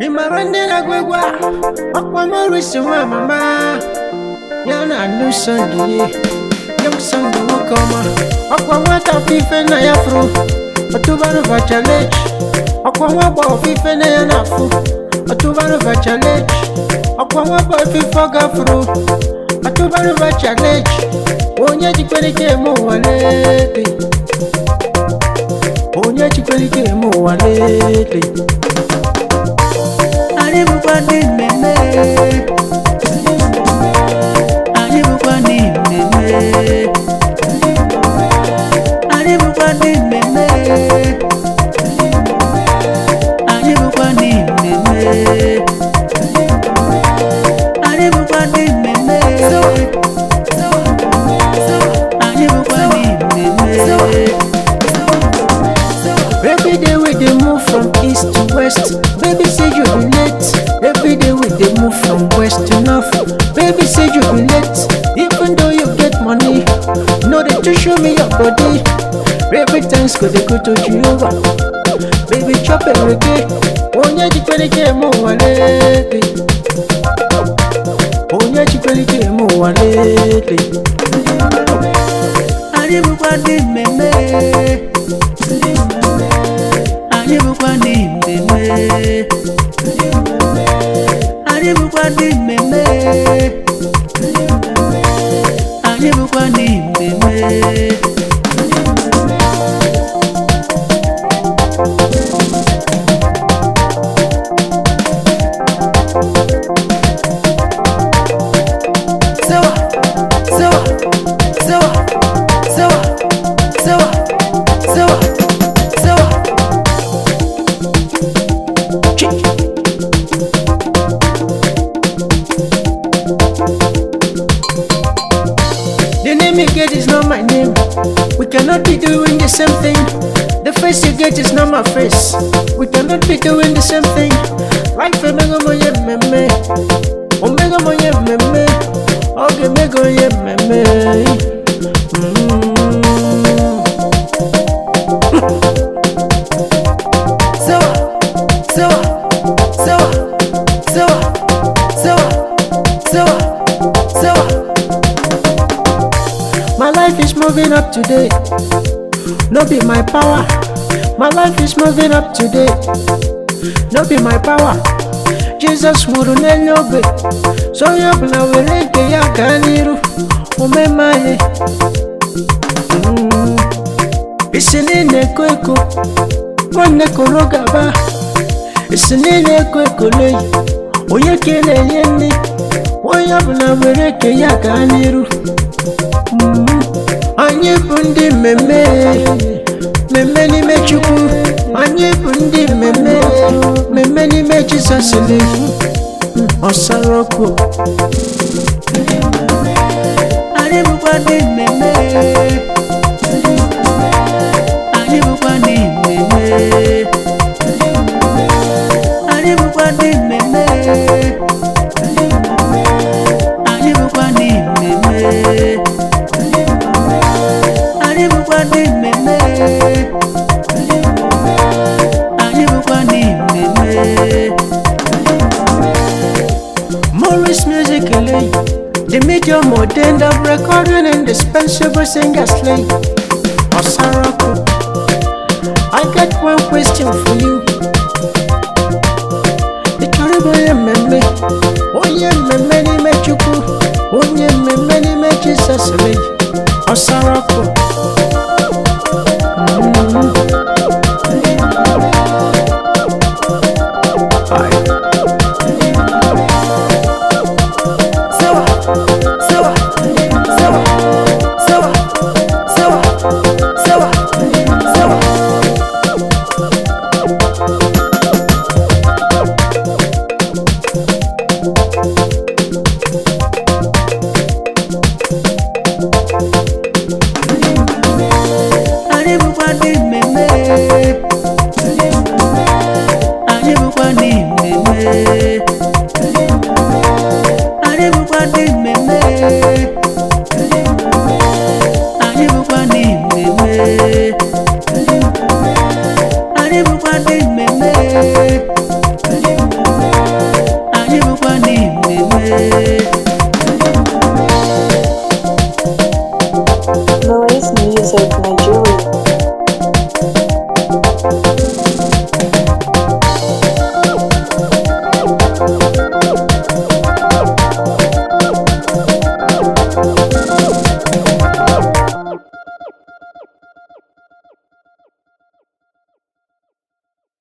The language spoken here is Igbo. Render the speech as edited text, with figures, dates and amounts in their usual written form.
Imarandera gwegwa Akwa morisi wa mama Yana nu Sunday Young Sunday wakoma Akwa wata fife na yafro Atubanu va challenge Akwa wabo fife na yanafu Atubanu va challenge Akwa wabo fife gafro Atubanu va challenge Onye chikwenike mo walete Onye chikwenike mo walete Anibukani meme Anibukani meme Anibukani meme Anibukani meme Anibukani meme Anibukani meme Every day we dey move from east to west. Baby say you be late. Every day we dey move from west to north. Baby say you be late. Even though you get money, no dey to show me your body. Baby thanks go dey go to Jehovah. Baby chop every day. Onye chikwenike mo walete. Onye chikwenike mo walete. Anibukani meme. Anibukani meme Anibukani meme Anibukani meme The name you get is not my name. We cannot be doing the same thing. The face you get is not my face. We cannot be doing the same thing. Life omega moye meme. Omega moye meme. Oge mego ye meme. My life is moving up today. No be my power. My life is moving up today. No be my power. Jesus muru nenyobe. So yobna weleke ya kaniru. Umemaye. Isinine kweko. Kone kologaba. Isinine kweko lei. Oyekele yeni. Oyobna weleke ya kaniru. Anyị bụ ndị mmemme mmemme n'ime Chukwu. Anyị bụ ndị mmemme mmemme n'ime Jizọs ọsara ọkụ. Anyị bụkwa ndị mmemme. Anyị bụkwa ndị mmemme. Anyị bụkwa ndị mmemme. Anyị bụkwa ndị mmemme. Anibukani meme Anibukani meme Morris Music LA, the medium modern of recording indispensable singer slay Osarako. I got one question for you. The Caribbean meme Onye meme ni mechuku Onye meme ni mechisa slay Osarako. Anibukani meme Anibukani meme